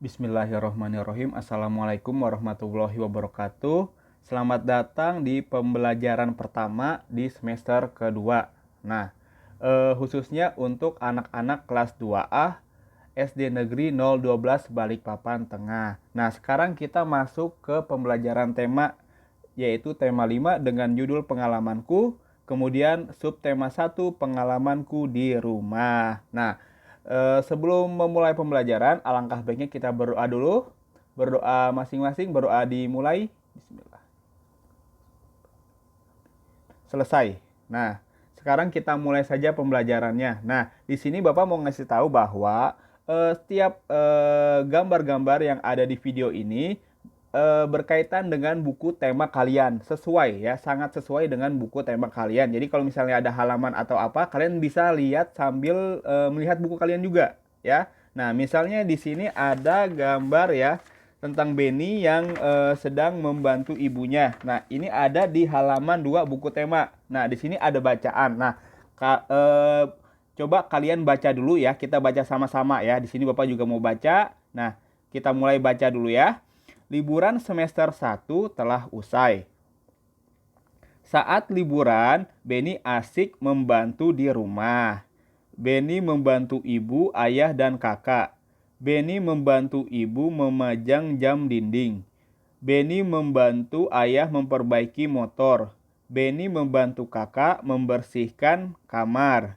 Bismillahirrahmanirrahim. Assalamualaikum warahmatullahi wabarakatuh. Selamat datang di pembelajaran pertama di semester kedua. Nah, khususnya untuk anak-anak kelas 2A SD Negeri 012 Balikpapan Tengah. Nah, sekarang kita masuk ke pembelajaran tema, yaitu tema 5 dengan judul pengalamanku, kemudian subtema 1 pengalamanku di rumah. Nah, sebelum memulai pembelajaran, alangkah baiknya kita berdoa dulu. Berdoa masing-masing, berdoa dimulai. Bismillah. Selesai. Nah, sekarang kita mulai saja pembelajarannya. Nah, di sini Bapak mau ngasih tahu bahwa setiap gambar-gambar yang ada di video ini berkaitan dengan buku tema kalian, sesuai ya, sangat sesuai dengan buku tema kalian. Jadi kalau misalnya ada halaman atau apa, kalian bisa lihat sambil melihat buku kalian juga ya. Nah, misalnya di sini ada gambar ya tentang Benny yang sedang membantu ibunya. Nah, ini ada di halaman 2 buku tema. Nah, di sini ada bacaan. Nah, coba kalian baca dulu ya. Kita baca sama-sama ya. Di sini Bapak juga mau baca. Nah, kita mulai baca dulu ya. Liburan semester 1 telah usai. Saat liburan, Benny asik membantu di rumah. Benny membantu ibu, ayah, dan kakak. Benny membantu ibu memajang jam dinding. Benny membantu ayah memperbaiki motor. Benny membantu kakak membersihkan kamar.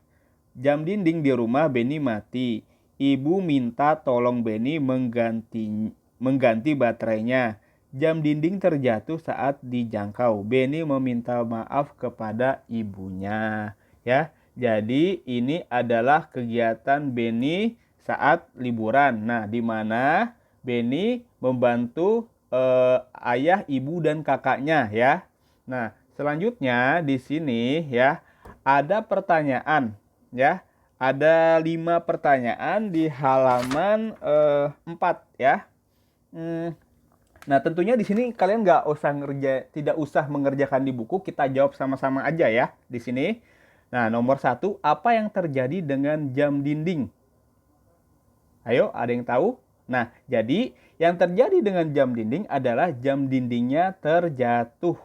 Jam dinding di rumah Benny mati. Ibu minta tolong Benny mengganti baterainya. Jam dinding terjatuh saat dijangkau. Benny meminta maaf kepada ibunya. Ya, jadi ini adalah kegiatan Benny saat liburan. Nah, di mana Benny membantu ayah, ibu, dan kakaknya ya. Nah, selanjutnya di sini ya ada pertanyaan ya. Ada 5 pertanyaan di halaman 4 ya. Nah, tentunya di sini kalian tidak usah mengerjakan di buku, kita jawab sama-sama aja ya di sini. Nah, nomor 1, apa yang terjadi dengan jam dinding? Ayo, ada yang tahu? Nah, jadi yang terjadi dengan jam dinding adalah jam dindingnya terjatuh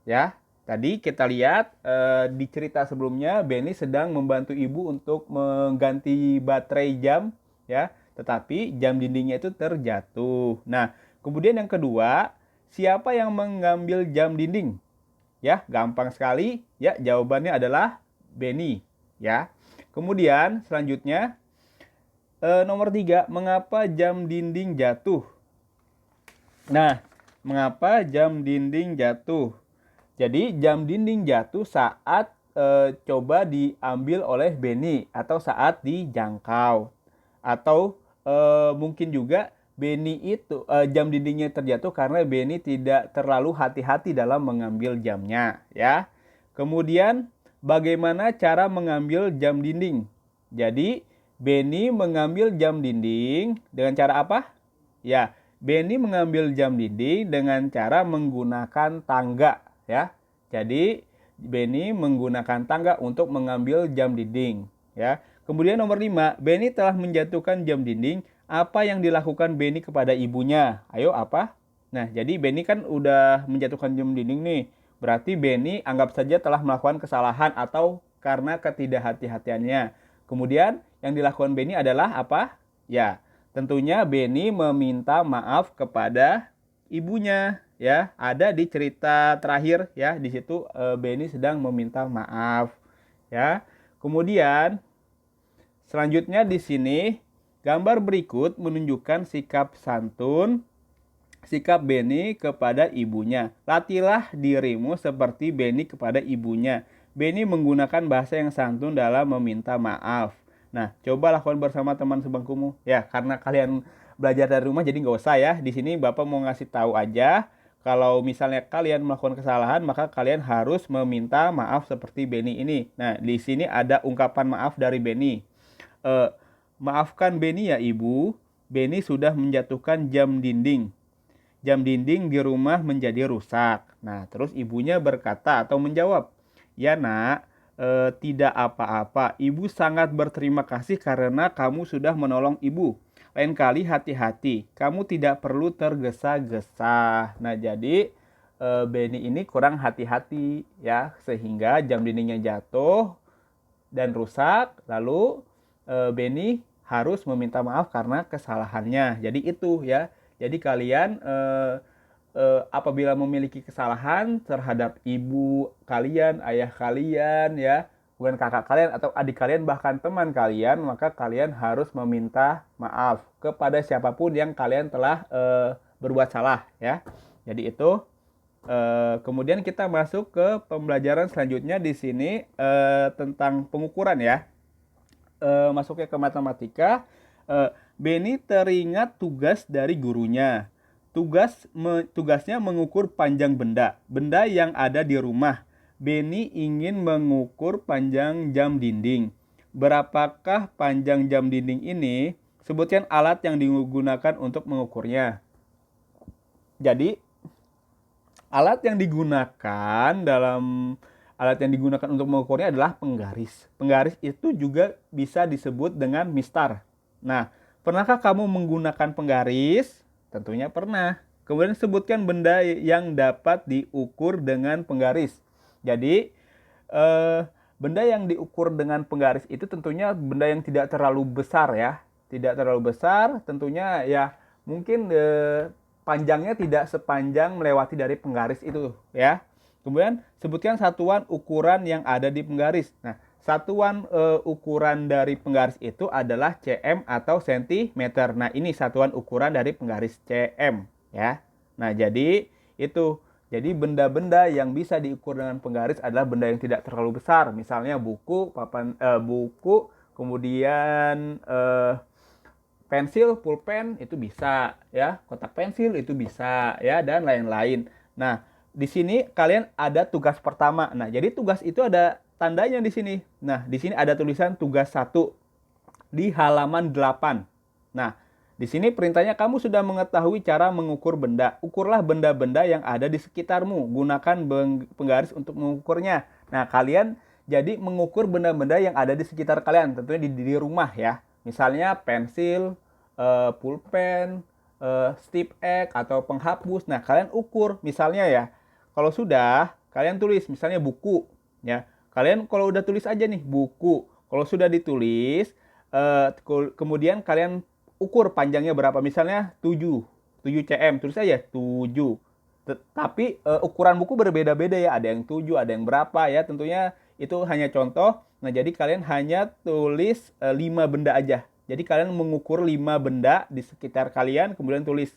ya. Tadi kita lihat di cerita sebelumnya Benny sedang membantu ibu untuk mengganti baterai jam ya, tetapi jam dindingnya itu terjatuh. Nah, kemudian yang kedua, siapa yang mengambil jam dinding? Ya, gampang sekali ya, jawabannya adalah Benny ya. Kemudian selanjutnya nomor 3, mengapa jam dinding jatuh? Nah, mengapa jam dinding jatuh? Jadi jam dinding jatuh saat coba diambil oleh Benny atau saat dijangkau. Atau mungkin juga Benny itu jam dindingnya terjatuh karena Benny tidak terlalu hati-hati dalam mengambil jamnya ya. Kemudian bagaimana cara mengambil jam dinding? Jadi Benny mengambil jam dinding dengan cara apa? Ya, Benny mengambil jam dinding dengan cara menggunakan tangga ya. Jadi Benny menggunakan tangga untuk mengambil jam dinding ya. Kemudian nomor 5, Benny telah menjatuhkan jam dinding. Apa yang dilakukan Benny kepada ibunya? Ayo apa? Nah, jadi Benny kan udah menjatuhkan jam dinding nih. Berarti Benny anggap saja telah melakukan kesalahan atau karena ketidakhati-hatiannya. Kemudian yang dilakukan Benny adalah apa? Ya, tentunya Benny meminta maaf kepada ibunya ya. Ada di cerita terakhir ya, di situ Benny sedang meminta maaf ya. Kemudian selanjutnya di sini gambar berikut menunjukkan sikap santun sikap Benny kepada ibunya. Latihlah dirimu seperti Benny kepada ibunya. Benny menggunakan bahasa yang santun dalam meminta maaf. Nah, coba lakukan bersama teman sebangkumu. Ya, karena kalian belajar dari rumah jadi nggak usah ya. Di sini Bapak mau ngasih tahu aja. Kalau misalnya kalian melakukan kesalahan, maka kalian harus meminta maaf seperti Benny ini. Nah, di sini ada ungkapan maaf dari Benny. Maafkan Benny ya ibu. Benny sudah menjatuhkan jam dinding. Jam dinding di rumah menjadi rusak. Nah, terus ibunya berkata atau menjawab, ya nak, tidak apa-apa. Ibu sangat berterima kasih karena kamu sudah menolong ibu. Lain kali hati-hati, kamu tidak perlu tergesa-gesa. Nah, jadi Benny ini kurang hati-hati ya, sehingga jam dindingnya jatuh dan rusak, lalu Benny harus meminta maaf karena kesalahannya. Jadi itu ya. Jadi kalian apabila memiliki kesalahan terhadap ibu kalian, ayah kalian ya, bukan kakak kalian atau adik kalian, bahkan teman kalian, maka kalian harus meminta maaf kepada siapapun yang kalian telah berbuat salah ya. Jadi itu. Kemudian kita masuk ke pembelajaran selanjutnya di sini tentang pengukuran ya. Masuknya ke matematika. Benny teringat tugas dari gurunya. Tugasnya mengukur panjang benda yang ada di rumah. Benny ingin mengukur panjang jam dinding. Berapakah panjang jam dinding ini? Sebutkan alat yang digunakan untuk mengukurnya. Jadi alat yang digunakan untuk mengukurnya adalah penggaris. Penggaris itu juga bisa disebut dengan mistar. Nah, pernahkah kamu menggunakan penggaris? Tentunya pernah. Kemudian sebutkan benda yang dapat diukur dengan penggaris. Jadi, benda yang diukur dengan penggaris itu tentunya benda yang tidak terlalu besar ya. Tidak terlalu besar, tentunya ya mungkin panjangnya tidak sepanjang melewati dari penggaris itu ya. Kemudian sebutkan satuan ukuran yang ada di penggaris. Nah, satuan ukuran dari penggaris itu adalah cm atau sentimeter. Nah, ini satuan ukuran dari penggaris cm ya. Nah, jadi itu. Jadi benda-benda yang bisa diukur dengan penggaris adalah benda yang tidak terlalu besar. Misalnya buku, kemudian pensil, pulpen itu bisa ya, kotak pensil itu bisa ya, dan lain-lain. Nah, di sini kalian ada tugas pertama. Nah, jadi tugas itu ada tandanya di sini. Nah, di sini ada tulisan tugas 1 di halaman 8. Nah, di sini perintahnya kamu sudah mengetahui cara mengukur benda. Ukurlah benda-benda yang ada di sekitarmu. Gunakan penggaris untuk mengukurnya. Nah, kalian jadi mengukur benda-benda yang ada di sekitar kalian, tentunya di rumah ya. Misalnya pensil, pulpen, stip X atau penghapus. Nah, kalian ukur misalnya ya. Kalau sudah, kalian tulis misalnya buku ya. Kalian kalau udah tulis aja nih buku. Kalau sudah ditulis, kemudian kalian ukur panjangnya berapa. Misalnya 7 cm, tulis aja 7. Tapi ukuran buku berbeda-beda ya. Ada yang 7, ada yang berapa ya. Tentunya itu hanya contoh. Nah, jadi kalian hanya tulis 5 benda aja. Jadi kalian mengukur 5 benda di sekitar kalian, kemudian tulis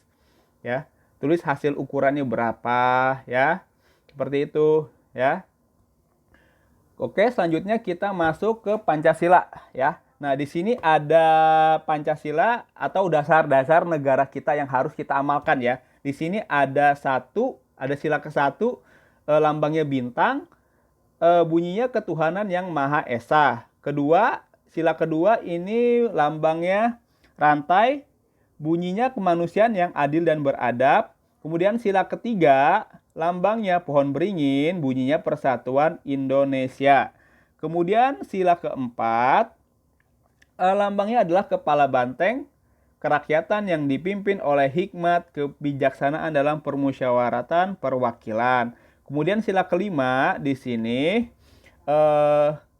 ya. Tulis hasil ukurannya berapa ya. Seperti itu ya. Oke, selanjutnya kita masuk ke Pancasila ya. Nah, di sini ada Pancasila atau dasar-dasar negara kita yang harus kita amalkan ya. Di sini ada sila ke-1, lambangnya bintang. Bunyinya ketuhanan yang Maha Esa. Sila kedua ini lambangnya rantai, bunyinya kemanusiaan yang adil dan beradab. Kemudian sila ketiga, lambangnya pohon beringin, bunyinya Persatuan Indonesia. Kemudian sila keempat, lambangnya adalah kepala banteng, kerakyatan yang dipimpin oleh hikmat kebijaksanaan dalam permusyawaratan perwakilan. Kemudian sila kelima di sini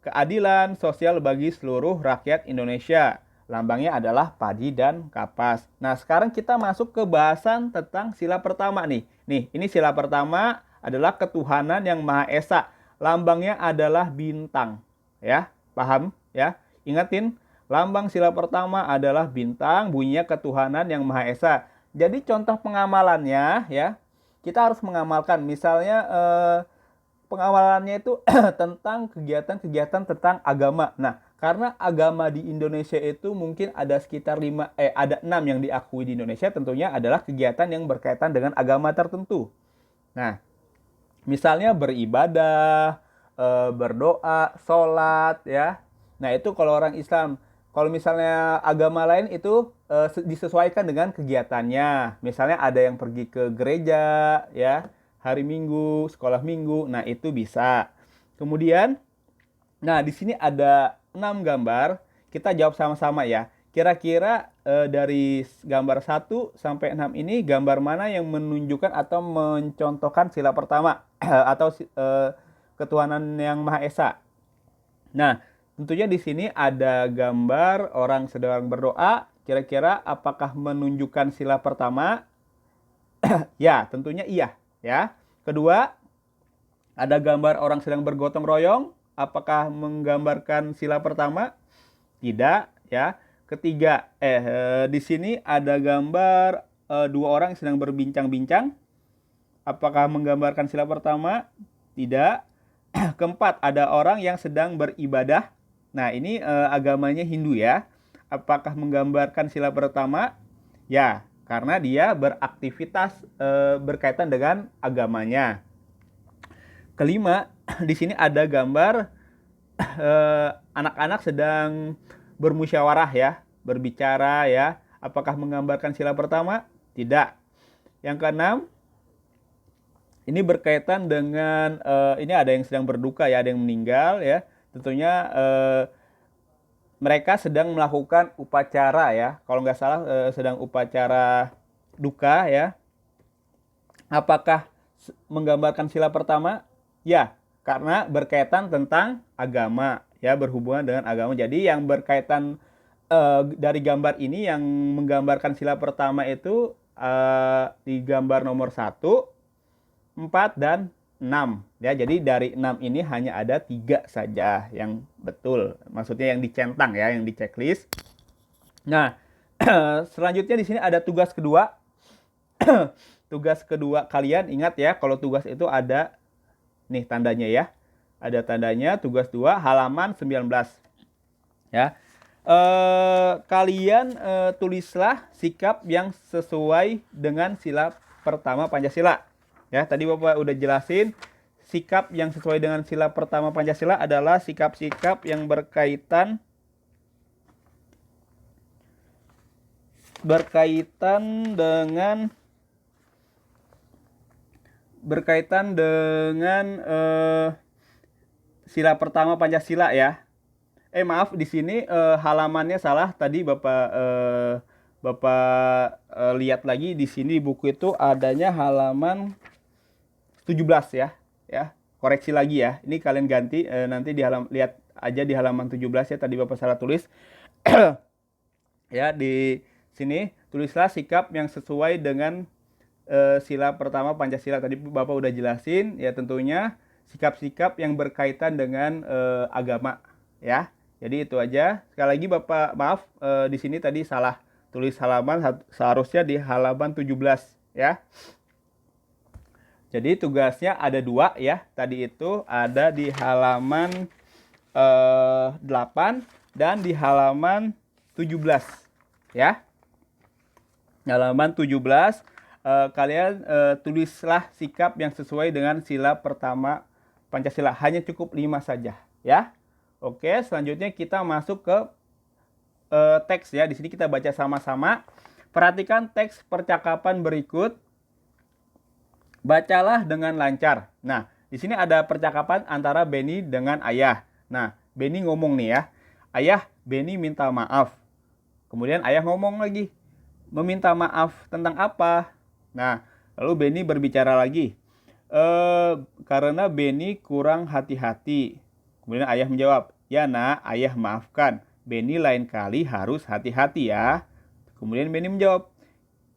keadilan sosial bagi seluruh rakyat Indonesia. Lambangnya adalah padi dan kapas. Nah, sekarang kita masuk ke bahasan tentang sila pertama nih. Nih, ini sila pertama adalah ketuhanan yang Maha Esa. Lambangnya adalah bintang. Ya, paham ya? Ingatin, lambang sila pertama adalah bintang, bunyinya ketuhanan yang Maha Esa. Jadi contoh pengamalannya ya. Kita harus mengamalkan, misalnya pengamalannya itu tentang kegiatan-kegiatan tentang agama. Nah, karena agama di Indonesia itu mungkin ada sekitar 6 yang diakui di Indonesia, tentunya adalah kegiatan yang berkaitan dengan agama tertentu. Nah, misalnya beribadah, berdoa, sholat ya. Nah, itu kalau orang Islam. Kalau misalnya agama lain itu disesuaikan dengan kegiatannya. Misalnya ada yang pergi ke gereja ya, hari Minggu, sekolah Minggu. Nah, itu bisa. Kemudian, nah di sini ada 6 gambar. Kita jawab sama-sama ya. Kira-kira dari gambar 1 sampai 6 ini gambar mana yang menunjukkan atau mencontohkan sila pertama atau ketuhanan yang Maha Esa? Nah, tentunya di sini ada gambar orang sedang berdoa. Kira-kira apakah menunjukkan sila pertama? Ya, tentunya iya, ya. Kedua, ada gambar orang sedang bergotong royong. Apakah menggambarkan sila pertama? Tidak, ya. Ketiga, di sini ada gambar dua orang yang sedang berbincang-bincang. Apakah menggambarkan sila pertama? Tidak. Keempat, ada orang yang sedang beribadah. Nah, ini agamanya Hindu ya. Apakah menggambarkan sila pertama? Ya, karena dia beraktivitas berkaitan dengan agamanya. Kelima, di sini ada gambar anak-anak sedang bermusyawarah ya, berbicara ya. Apakah menggambarkan sila pertama? Tidak. Yang keenam, ini berkaitan dengan ini ada yang sedang berduka ya, ada yang meninggal ya. Tentunya mereka sedang melakukan upacara ya. Kalau nggak salah sedang upacara duka ya. Apakah menggambarkan sila pertama? Ya, karena berkaitan tentang agama ya, berhubungan dengan agama. Jadi yang berkaitan dari gambar ini yang menggambarkan sila pertama itu di gambar nomor 1, 4, dan 6 ya. Jadi dari 6 ini hanya ada 3 saja yang betul. Maksudnya yang dicentang ya, yang di checklist. Nah, selanjutnya di sini ada tugas kedua. Tugas kedua kalian ingat ya, kalau tugas itu ada nih tandanya ya. Ada tandanya tugas 2 halaman 19. Ya. Kalian tulislah sikap yang sesuai dengan sila pertama Pancasila. Ya, tadi Bapak udah jelasin sikap yang sesuai dengan sila pertama Pancasila adalah sikap-sikap yang berkaitan dengan sila pertama Pancasila ya. Maaf, di sini halamannya salah. Tadi Bapak lihat lagi di sini buku itu adanya halaman 17 ya. Ya, koreksi lagi ya. Ini kalian ganti nanti lihat aja di halaman 17 ya. Tadi Bapak salah tulis. Ya, di sini tulislah sikap yang sesuai dengan sila pertama Pancasila. Tadi Bapak udah jelasin ya, tentunya sikap-sikap yang berkaitan dengan agama ya. Jadi itu aja. Sekali lagi Bapak maaf di sini tadi salah tulis halaman, seharusnya di halaman 17 ya. Jadi tugasnya ada 2 ya. Tadi itu ada di halaman 8 dan di halaman 17 ya. Halaman 17 kalian tulislah sikap yang sesuai dengan sila pertama Pancasila. Hanya cukup 5 saja ya. Oke, selanjutnya kita masuk ke teks ya. Di sini kita baca sama-sama. Perhatikan teks percakapan berikut. Bacalah dengan lancar. Nah, di sini ada percakapan antara Benny dengan ayah. Nah, Benny ngomong nih ya. Ayah, Benny minta maaf. Kemudian ayah ngomong lagi. Meminta maaf tentang apa? Nah, lalu Benny berbicara lagi. Karena Benny kurang hati-hati. Kemudian ayah menjawab, ya nak, ayah maafkan. Benny lain kali harus hati-hati ya. Kemudian Benny menjawab,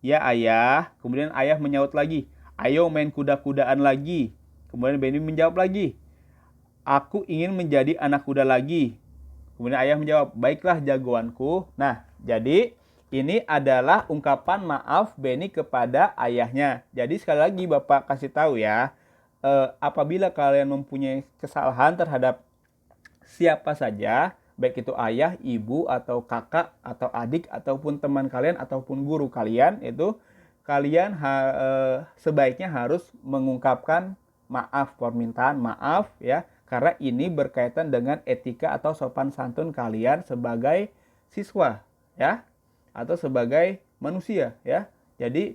ya ayah. Kemudian ayah menyaut lagi, ayo main kuda-kudaan lagi. Kemudian Benny menjawab lagi, aku ingin menjadi anak kuda lagi. Kemudian ayah menjawab, baiklah jagoanku. Nah, jadi ini adalah ungkapan maaf Benny kepada ayahnya. Jadi sekali lagi Bapak kasih tahu ya, apabila kalian mempunyai kesalahan terhadap siapa saja, baik itu ayah, ibu, atau kakak, atau adik, ataupun teman kalian, ataupun guru kalian, itu kalian sebaiknya harus mengungkapkan maaf, permintaan maaf ya, karena ini berkaitan dengan etika atau sopan santun kalian sebagai siswa ya, atau sebagai manusia ya. Jadi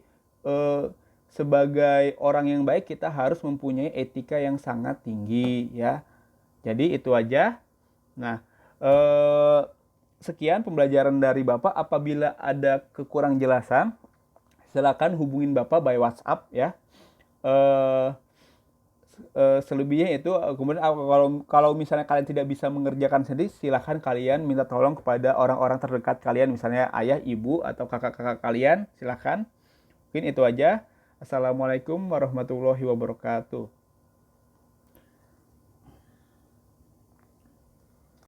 sebagai orang yang baik kita harus mempunyai etika yang sangat tinggi ya. Jadi itu aja. Nah, sekian pembelajaran dari Bapak. Apabila ada kekurang jelasan, silakan hubungin Bapak by WhatsApp ya. Selebihnya itu kemudian kalau misalnya kalian tidak bisa mengerjakan sendiri, silahkan kalian minta tolong kepada orang-orang terdekat kalian, misalnya ayah, ibu, atau kakak-kakak kalian. Silahkan. Mungkin itu aja. Assalamualaikum warahmatullahi wabarakatuh.